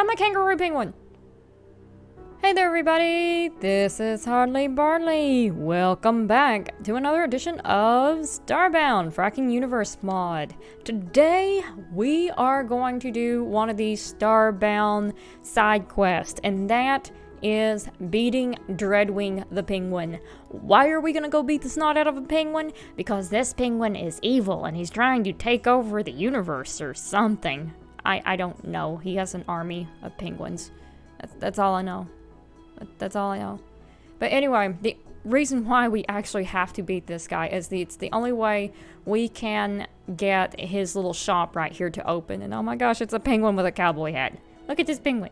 I'm a kangaroo penguin. Hey there everybody, this is Hardly Barley. Welcome back to another edition of Starbound Frackin Universe mod. Today we are going to do one of these Starbound side quests, and that is beating Dreadwing the Penguin. Why are we gonna go beat the snot out of a penguin? Because this penguin is evil and he's trying to take over the universe or something. I don't know. He has an army of penguins. That's all I know. That's all I know. But anyway, the reason why we actually have to beat this guy is it's the only way we can get his little shop right here to open. And oh my gosh, it's a penguin with a cowboy hat. Look at this penguin.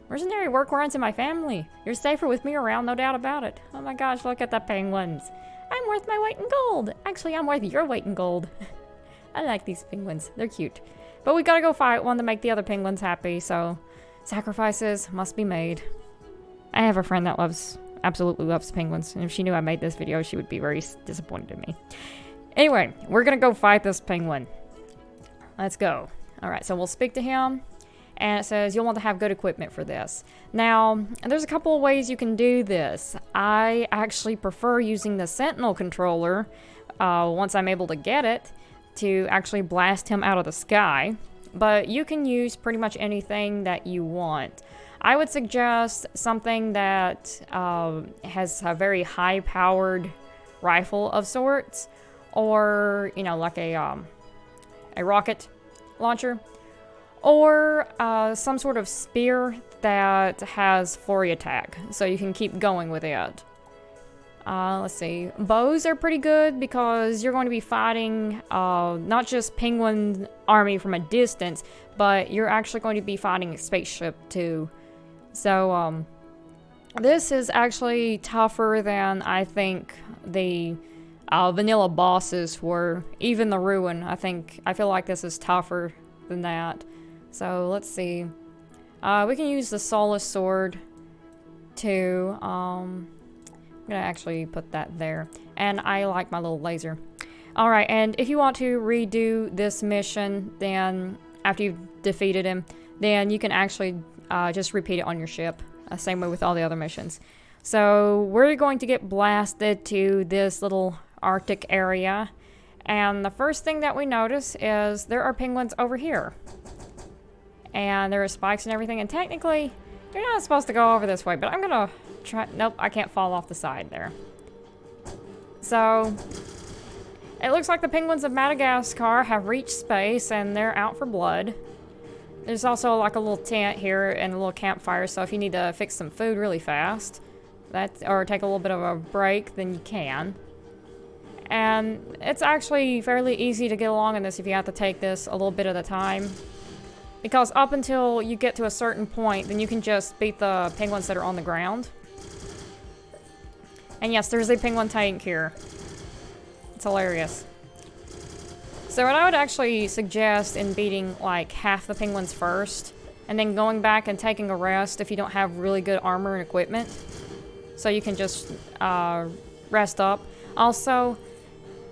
Mercenary work runs in my family. You're safer with me around, no doubt about it. Oh my gosh, look at the penguins. I'm worth my weight in gold. Actually, I'm worth your weight in gold. I like these penguins. They're cute. But we gotta go fight one to make the other penguins happy, so sacrifices must be made. I have a friend that absolutely loves penguins, and if she knew I made this video, she would be very disappointed in me. Anyway, we're gonna go fight this penguin. Let's go. Alright, so we'll speak to him, and it says you'll want to have good equipment for this. Now, there's a couple of ways you can do this. I actually prefer using the Sentinel controller, once I'm able to get it, to actually blast him out of the sky. But you can use pretty much anything that you want. I would suggest something that has a very high-powered rifle of sorts, or you know, like a rocket launcher, or some sort of spear that has Flurry Attack, so you can keep going with it. Let's see. Bows are pretty good because you're going to be fighting not just penguin army from a distance, but you're actually going to be fighting a spaceship too. So, this is actually tougher than I think the vanilla bosses were. Even the Ruin, I feel like this is tougher than that. So, let's see. We can use the Soulless Sword to, I'm gonna actually put that there. And I like my little laser. Alright, and if you want to redo this mission, then after you've defeated him, then you can actually just repeat it on your ship. Same way with all the other missions. So we're going to get blasted to this little Arctic area. And the first thing that we notice is there are penguins over here. And there are spikes and everything. And technically, you're not supposed to go over this way. But I'm going to try... Nope, I can't fall off the side there. So it looks like the penguins of Madagascar have reached space and they're out for blood. There's also like a little tent here and a little campfire, so if you need to fix some food really fast, or take a little bit of a break, then you can. And it's actually fairly easy to get along in this if you have to take this a little bit at a time. Because up until you get to a certain point, then you can just beat the penguins that are on the ground. And yes, there's a penguin tank here. It's hilarious. So what I would actually suggest in beating like half the penguins first, and then going back and taking a rest if you don't have really good armor and equipment, so you can just rest up. Also,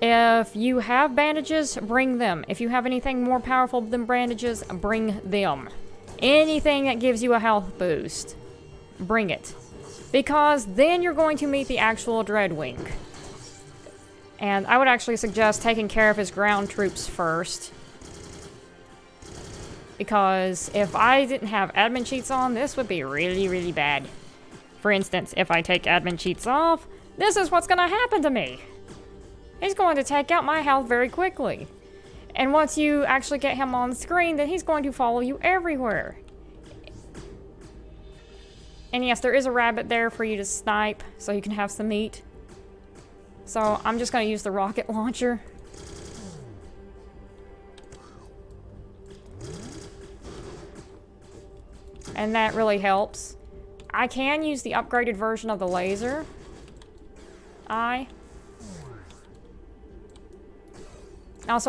if you have bandages, bring them. If you have anything more powerful than bandages, bring them. Anything that gives you a health boost, bring it. Because then you're going to meet the actual Dreadwing. And I would actually suggest taking care of his ground troops first. Because if I didn't have admin cheats on, this would be really, really bad. For instance, if I take admin cheats off, this is what's going to happen to me. He's going to take out my health very quickly. And once you actually get him on screen, then he's going to follow you everywhere. And yes, there is a rabbit there for you to snipe, so you can have some meat. So I'm just going to use the rocket launcher. And that really helps. I can use the upgraded version of the laser. Also,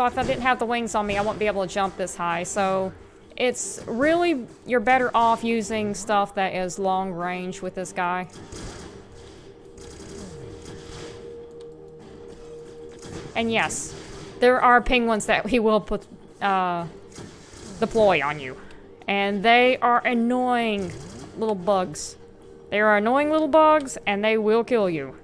if I didn't have the wings on me, I wouldn't be able to jump this high. So it's really, you're better off using stuff that is long range with this guy. And yes, there are penguins that he will put, deploy on you. And they are annoying little bugs. They are annoying little bugs, and they will kill you.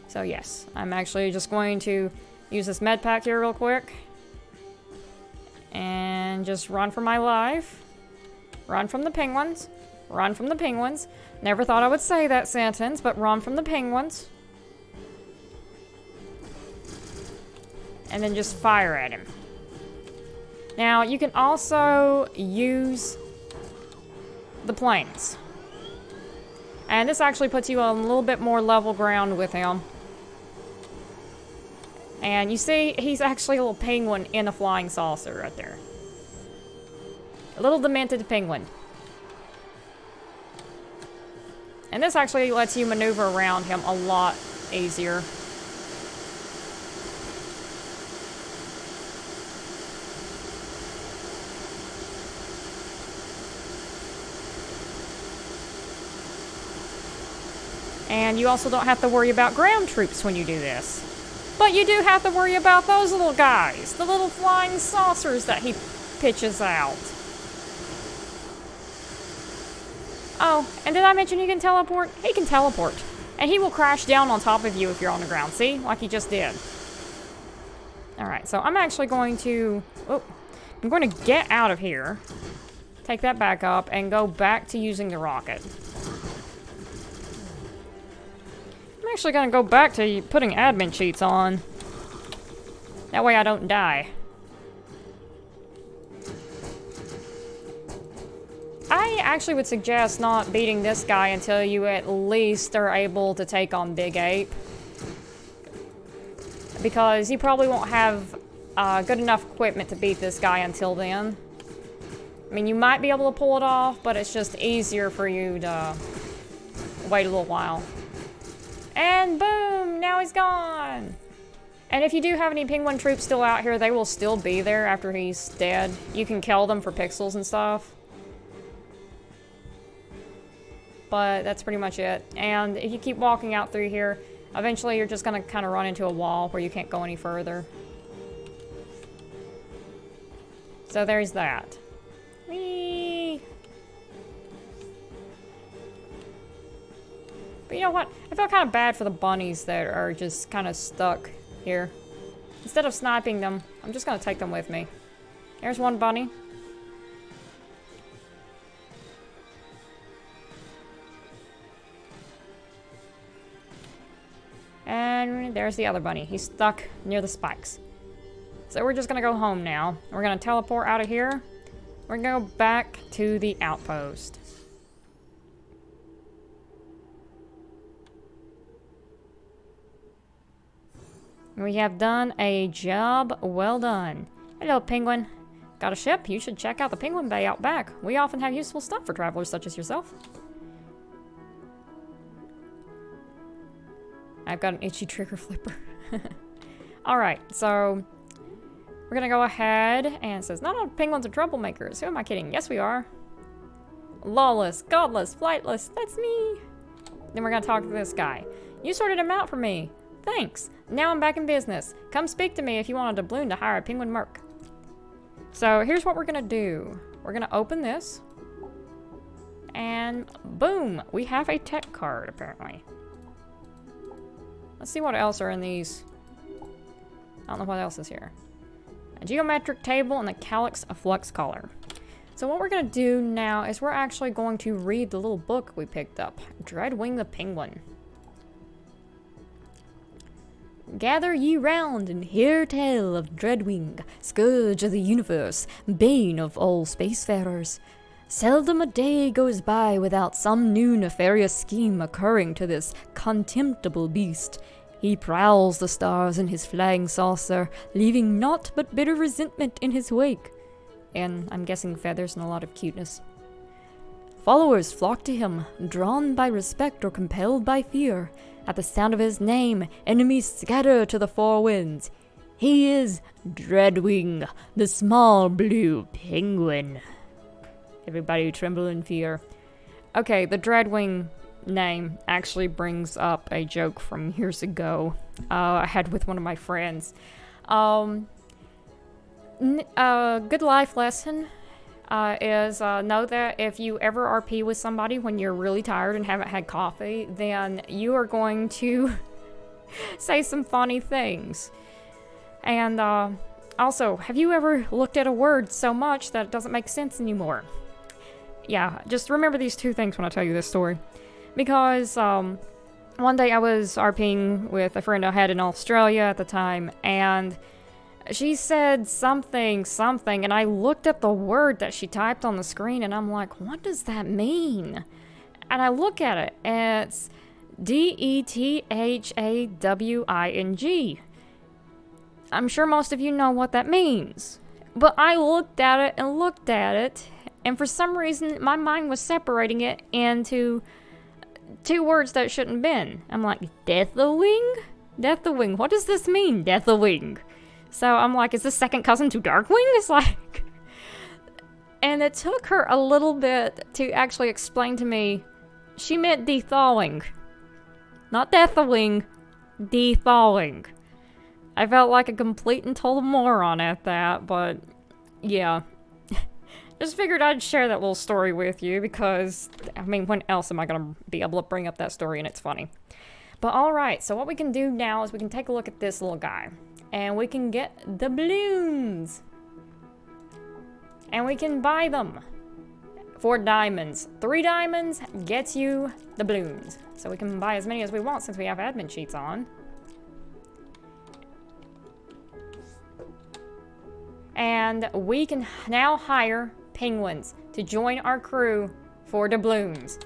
So yes, I'm actually just going to use this med pack here real quick. And just run for my life. Run from the penguins. Run from the penguins. Never thought I would say that sentence, but run from the penguins. And then just fire at him. Now, you can also use the planes. And this actually puts you on a little bit more level ground with him. And you see, he's actually a little penguin in a flying saucer right there. A little demented penguin. And this actually lets you maneuver around him a lot easier. And you also don't have to worry about ground troops when you do this. But you do have to worry about those little guys. The little flying saucers that he pitches out. Oh, and did I mention he can teleport? He can teleport. And he will crash down on top of you if you're on the ground. See? Like he just did. Alright, so I'm actually going to... Oh, I'm going to get out of here. Take that back up and go back to using the rocket. I'm actually going to go back to putting admin cheats on. That way I don't die. I actually would suggest not beating this guy until you at least are able to take on Big Ape. Because you probably won't have good enough equipment to beat this guy until then. I mean, you might be able to pull it off, but it's just easier for you to wait a little while. And boom! Now he's gone! And if you do have any penguin troops still out here, they will still be there after he's dead. You can kill them for pixels and stuff. But that's pretty much it. And if you keep walking out through here, eventually you're just going to kind of run into a wall where you can't go any further. So there's that. Whee! But you know what? I feel kind of bad for the bunnies that are just kind of stuck here. Instead of sniping them, I'm just going to take them with me. There's one bunny. And there's the other bunny. He's stuck near the spikes. So we're just going to go home now. We're going to teleport out of here. We're going to go back to the outpost. We have done a job well done. Hello, penguin. Got a ship? You should check out the Penguin Bay out back. We often have useful stuff for travelers such as yourself. I've got an itchy trigger flipper. Alright, so we're gonna go ahead and it says, not all penguins are troublemakers. Who am I kidding? Yes, we are. Lawless, godless, flightless. That's me. Then we're gonna talk to this guy. You sorted him out for me. Thanks. Now I'm back in business. Come speak to me if you want a doubloon to hire a penguin merc. So here's what we're gonna do. We're gonna open this. And boom, we have a tech card apparently. Let's see what else are in these. I don't know what else is here. A geometric table and a calyx of flux collar. So what we're gonna do now is we're actually going to read the little book we picked up. Dreadwing the Penguin. Gather ye round and hear tale of Dreadwing, scourge of the universe, bane of all spacefarers. Seldom a day goes by without some new nefarious scheme occurring to this contemptible beast. He prowls the stars in his flying saucer, leaving naught but bitter resentment in his wake. And I'm guessing feathers and a lot of cuteness. Followers flock to him, drawn by respect or compelled by fear. At the sound of his name, enemies scatter to the four winds. He is Dreadwing, the small blue penguin. Everybody tremble in fear. Okay, the Dreadwing name actually brings up a joke from years ago I had with one of my friends. A good life lesson is know that if you ever RP with somebody when you're really tired and haven't had coffee, then you are going to say some funny things. And also, have you ever looked at a word so much that it doesn't make sense anymore? Yeah, just remember these two things when I tell you this story. Because one day I was RPing with a friend I had in Australia at the time, and she said something, and I looked at the word that she typed on the screen, and I'm like, what does that mean? And I look at it, and it's DETHAWING. I'm sure most of you know what that means. But I looked at it, and for some reason, my mind was separating it into two words that shouldn't have been. I'm like, Deathwing? Deathwing, what does this mean, Deathwing? So I'm like, is this second cousin to Darkwing? It's like... And it took her a little bit to actually explain to me, she meant de-thawing. Not Deathwing, de-thawing. I felt like a complete and total moron at that, but yeah. Just figured I'd share that little story with you because, I mean, when else am I going to be able to bring up that story and it's funny? But alright, so what we can do now is we can take a look at this little guy. And we can get the balloons. And we can buy them for diamonds. 3 diamonds gets you the balloons. So we can buy as many as we want since we have admin sheets on. And we can now hire penguins to join our crew for doubloons.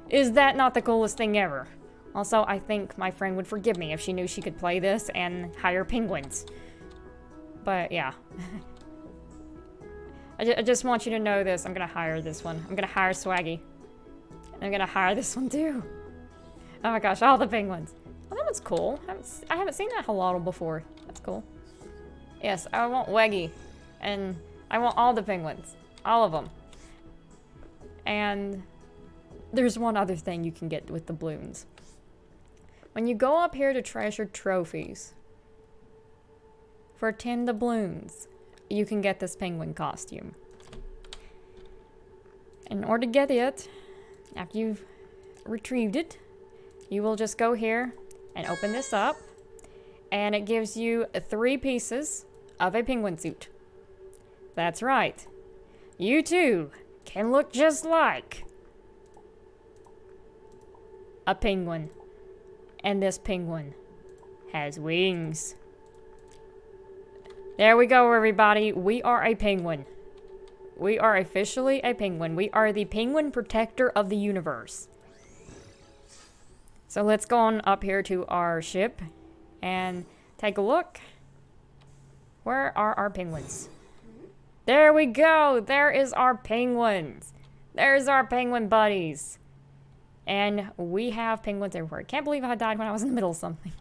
Is that not the coolest thing ever? Also, I think my friend would forgive me if she knew she could play this and hire penguins. But yeah. I just want you to know this. I'm gonna hire this one. I'm gonna hire Swaggy. And I'm gonna hire this one too. Oh my gosh, all the penguins. Oh, that one's cool. I haven't seen that halotl before. That's cool. Yes, I want Weggy. And I want all the penguins. All of them. And there's one other thing you can get with the balloons. When you go up here to treasured trophies, for 10 doubloons, you can get this penguin costume. In order to get it, after you've retrieved it, you will just go here and open this up, and it gives you 3 pieces of a penguin suit. That's right. You too can look just like a penguin. And this penguin has wings. There we go, everybody. We are a penguin. We are officially a penguin. We are the penguin protector of the universe. So let's go on up here to our ship and take a look. Where are our penguins? There we go. There is our penguins. There's our penguin buddies. And we have penguins everywhere. Can't believe I died when I was in the middle of something.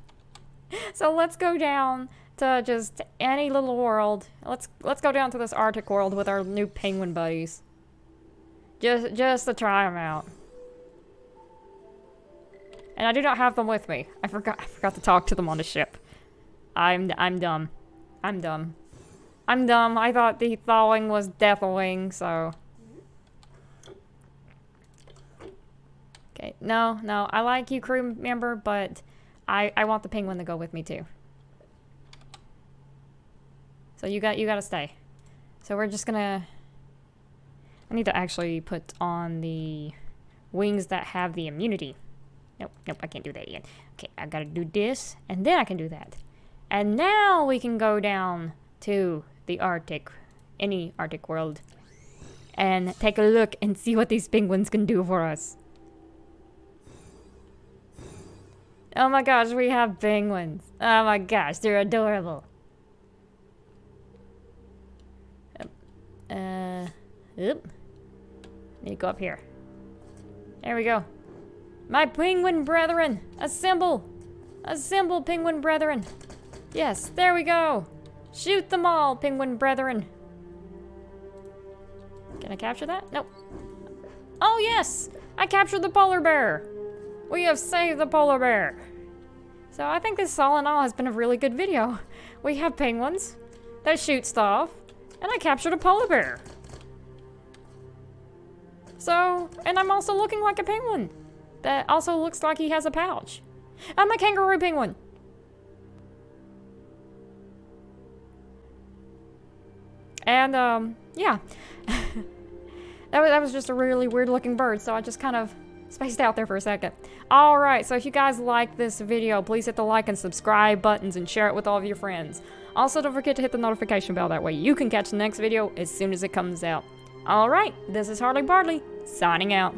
So let's go down to just any little world. Let's go down to this Arctic world with our new penguin buddies. Just to try them out. And I do not have them with me. I forgot to talk to them on the ship. I'm dumb. I'm dumb. I thought the thawing was deathwing, so. Okay, no, I like you, crew member, but I want the penguin to go with me too. So you gotta stay. So we're just gonna. I need to actually put on the wings that have the immunity. Nope, I can't do that yet. Okay, I gotta do this, and then I can do that. And now we can go down to the Arctic, any Arctic world, and take a look and see what these penguins can do for us. Oh my gosh, we have penguins. Oh my gosh, they're adorable. Oop. Need to go up here. There we go. My penguin brethren, assemble! Assemble, penguin brethren! Yes, there we go! Shoot them all, penguin brethren! Can I capture that? Nope. Oh yes! I captured the polar bear! We have saved the polar bear! So I think this all in all has been a really good video. We have penguins that shoot stuff. And I captured a polar bear. So, and I'm also looking like a penguin. That also looks like he has a pouch. I'm a kangaroo penguin. And, yeah. that was just a really weird looking bird, so I just kind of spaced out there for a second. Alright, so if you guys like this video, please hit the like and subscribe buttons and share it with all of your friends. Also, don't forget to hit the notification bell, that way you can catch the next video as soon as it comes out. Alright, this is Harley Bardley, signing out.